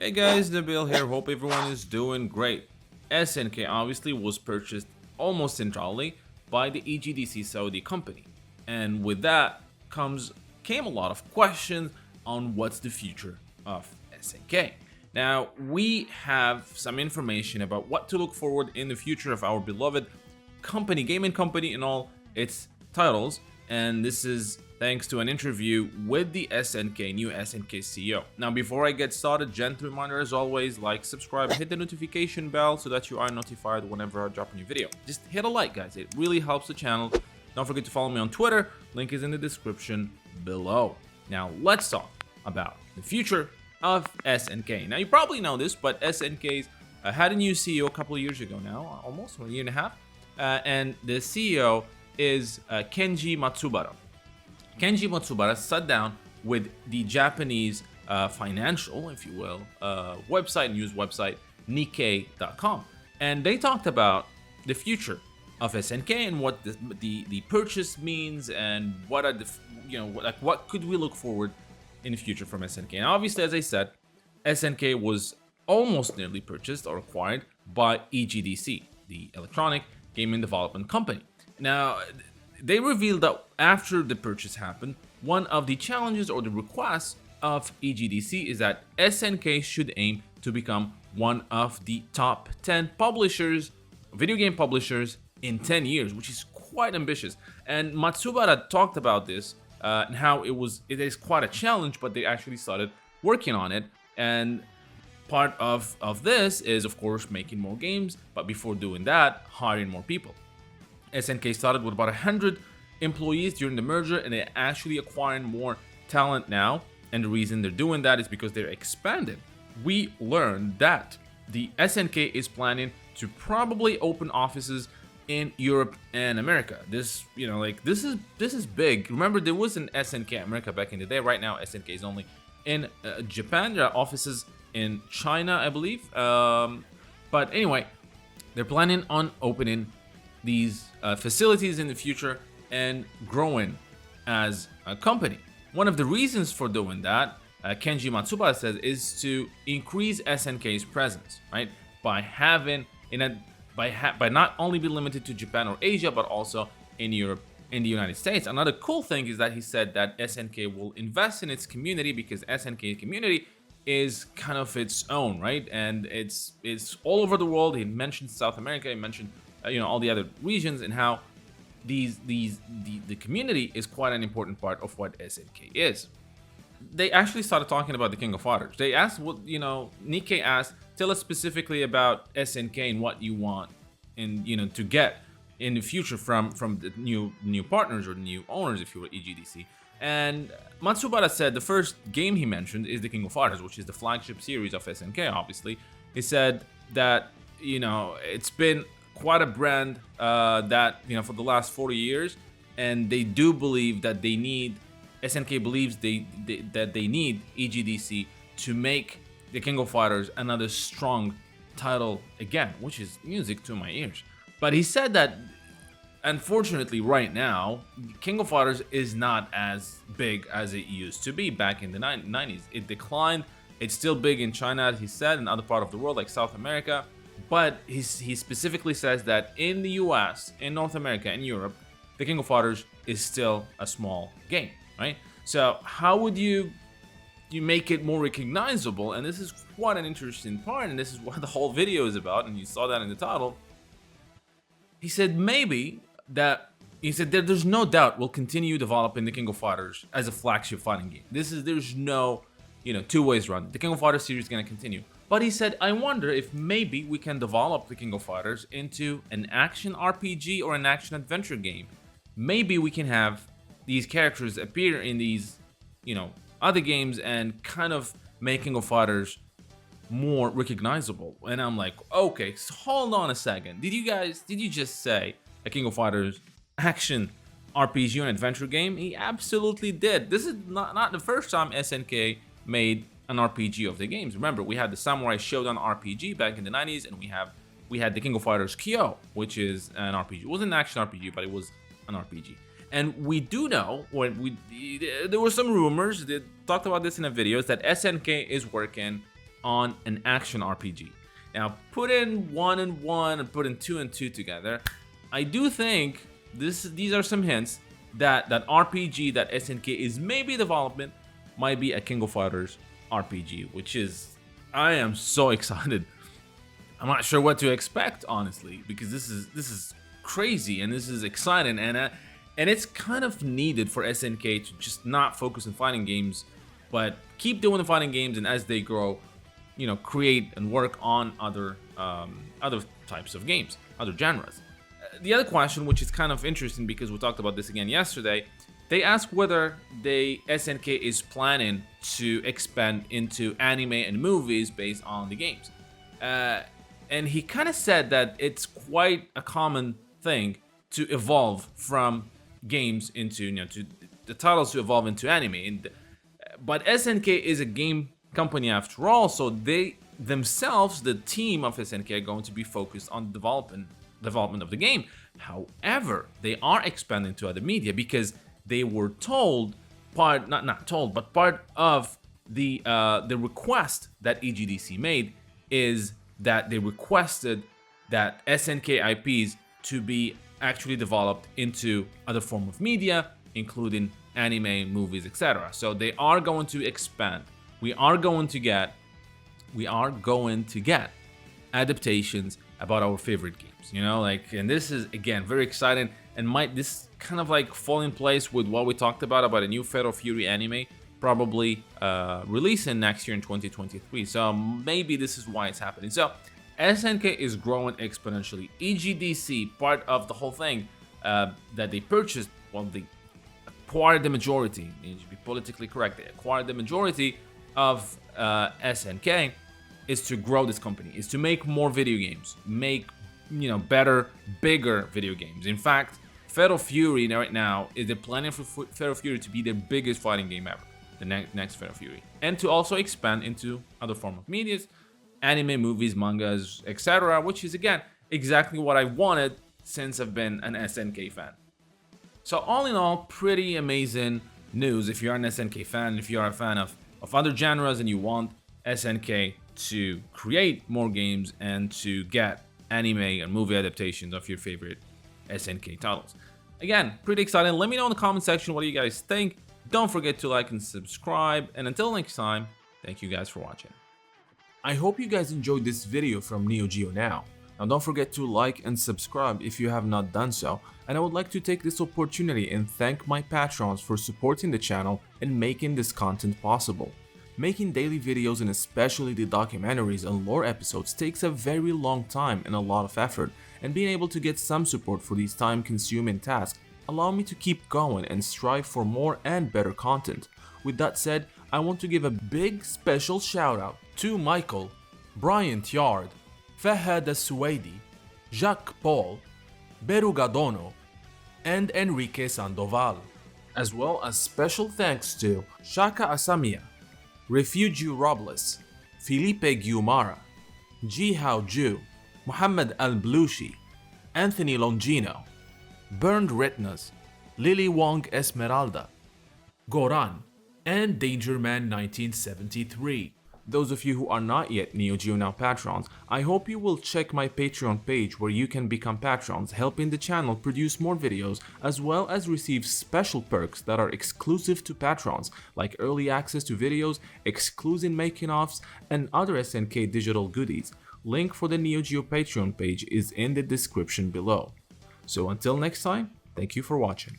Hey guys, Nabil here. Hope everyone is doing great. SNK obviously was purchased almost entirely by the EGDC Saudi company, and with that came a lot of questions on what's the future of SNK. Now we have some information about what to look forward in the future of our beloved company, gaming company, and all its titles, and this is thanks to an interview with the new SNK CEO. Now, before I get started, gentle reminder as always, like, subscribe, hit the notification bell so that you are notified whenever I drop a new video. Just hit a like, guys. It really helps the channel. Don't forget to follow me on Twitter. Link is in the description below. Now, let's talk about the future of SNK. Now, you probably know this, but SNK's had a new CEO a couple of years ago now, almost a year and a half. And the CEO is Kenji Matsubara. Kenji Matsubara sat down with the Japanese financial, if you will, news website, Nikkei.com, and they talked about the future of SNK and what the purchase means and what are the what could we look forward in the future from SNK. And obviously, as I said, SNK was almost nearly purchased or acquired by EGDC, the Electronic Gaming Development Company. Now, they revealed that after the purchase happened, one of the challenges or the requests of EGDC is that SNK should aim to become one of the top 10 publishers, video game publishers, in 10 years, which is quite ambitious. And Matsubara talked about this and how it is quite a challenge, but they actually started working on it. And part of this is, of course, making more games, but before doing that, hiring more people. SNK started with about 100 employees during the merger, and they're actually acquiring more talent now. And the reason they're doing that is because they're expanding. We learned that the SNK is planning to probably open offices in Europe and America. This is big. Remember, there was an SNK America back in the day. Right now, SNK is only in Japan. There are offices in China, I believe. But anyway, they're planning on opening these facilities in the future and growing as a company. One of the reasons for doing that, Kenji Matsubara says, is to increase SNK's presence, right? By having by not only be limited to Japan or Asia, but also in Europe, in the United States. Another cool thing is that he said that SNK will invest in its community, because SNK community is kind of its own, right? And it's all over the world. He mentioned South America. He mentioned all the other regions, and how the community is quite an important part of what SNK is. They actually started talking about the King of Fighters. They asked Nikkei asked, tell us specifically about SNK and what you want and to get in the future from the new partners or the new owners, if you will, EGDC. And Matsubara said the first game he mentioned is the King of Fighters, which is the flagship series of SNK, obviously. He said that it's been quite a brand that for the last 40 years, and they do believe that SNK believes that they need EGDC to make the King of Fighters another strong title again, which is music to my ears. But he said that unfortunately right now, King of Fighters is not as big as it used to be back in the 90s. It declined. It's still big in China, as he said, and other part of the world like South America. But he specifically says that in the US, in North America, and Europe, the King of Fighters is still a small game, right? So how would you make it more recognizable? And this is quite an interesting part, and this is what the whole video is about, and you saw that in the title. He said there's no doubt we'll continue developing the King of Fighters as a flagship fighting game. There's no two ways around. The King of Fighters series is going to continue. But he said, I wonder if maybe we can develop the King of Fighters into an action RPG or an action adventure game. Maybe we can have these characters appear in these, other games and kind of make King of Fighters more recognizable. And I'm like, okay, so hold on a second. Did you just say a King of Fighters action RPG and adventure game? He absolutely did. This is not the first time SNK made an RPG of the games. Remember, we had the Samurai Shodown RPG back in the 90s, and we had the King of Fighters KO, which is an RPG. It wasn't an action RPG, but it was an RPG. And we do know, there were some rumors that talked about this in the videos, that SNK is working on an action RPG. Now, put in 1 and 1 and put in 2 and 2 together, I do think these are some hints that that RPG that SNK is maybe developing might be a King of Fighters RPG, which is, I am so excited. I'm not sure what to expect, honestly, because this is crazy and this is exciting, and it's kind of needed for SNK to just not focus on fighting games, but keep doing the fighting games, and as they grow, you know, create and work on other types of games, other genres. The other question, which is kind of interesting because we talked about this again yesterday, they asked whether SNK is planning to expand into anime and movies based on the games. And he kind of said that it's quite a common thing to evolve from games into, you know, to the titles to evolve into anime. But SNK is a game company after all, so they themselves, the team of SNK, are going to be focused on development of the game. However, they are expanding to other media because they were told, part of the request that EGDC made is that they requested that SNK IPs to be actually developed into other form of media, including anime, movies, etc. So they are going to expand. We are going to get adaptations about our favorite games, you know, like, and this is again very exciting, and might this kind of like fall in place with what we talked about a new Fatal Fury anime probably releasing next year in 2023. So maybe this is why it's happening. So SNK is growing exponentially. EGDC, part of the whole thing that they purchased, well, they acquired the majority. It needs to be politically correct. They acquired the majority of SNK. Is to grow this company, is to make more video games, make, you know, better, bigger video games. In fact, Fatal Fury right now is they're planning for Fatal Fury to be their biggest fighting game ever, the next Fatal Fury, and to also expand into other form of medias, anime, movies, mangas, etc., which is again exactly what I wanted since I've been an SNK fan. So all in all, pretty amazing news if you're an SNK fan, if you're a fan of other genres and you want SNK to create more games and to get anime and movie adaptations of your favorite SNK titles. Again, pretty exciting. Let me know in the comment section what you guys think. Don't forget to like and subscribe, and until next time, thank you guys for watching. I hope you guys enjoyed this video from Neogeonow. Now don't forget to like and subscribe if you have not done so, and I would like to take this opportunity and thank my patrons for supporting the channel and making this content possible. Making daily videos and especially the documentaries and lore episodes takes a very long time and a lot of effort, and being able to get some support for these time-consuming tasks allow me to keep going and strive for more and better content. With that said, I want to give a big special shout out to Michael, Brian Tiard, Fahad Suwaidi, Jacques Paul, Berugadono, and Enrique Sandoval, as well as special thanks to Shaka Asamia, Refugio Robles, Felipe Guimara, Jihao Ju, Muhammad Al-Blushi, Anthony Longino, Burned Retinas, Lily Wong Esmeralda, Goran, and Dangerman 1973. Those of you who are not yet Neogeonow patrons, I hope you will check my Patreon page where you can become patrons, helping the channel produce more videos, as well as receive special perks that are exclusive to patrons, like early access to videos, exclusive making-offs, and other SNK digital goodies. Link for the Neogeo Patreon page is in the description below. So until next time, thank you for watching.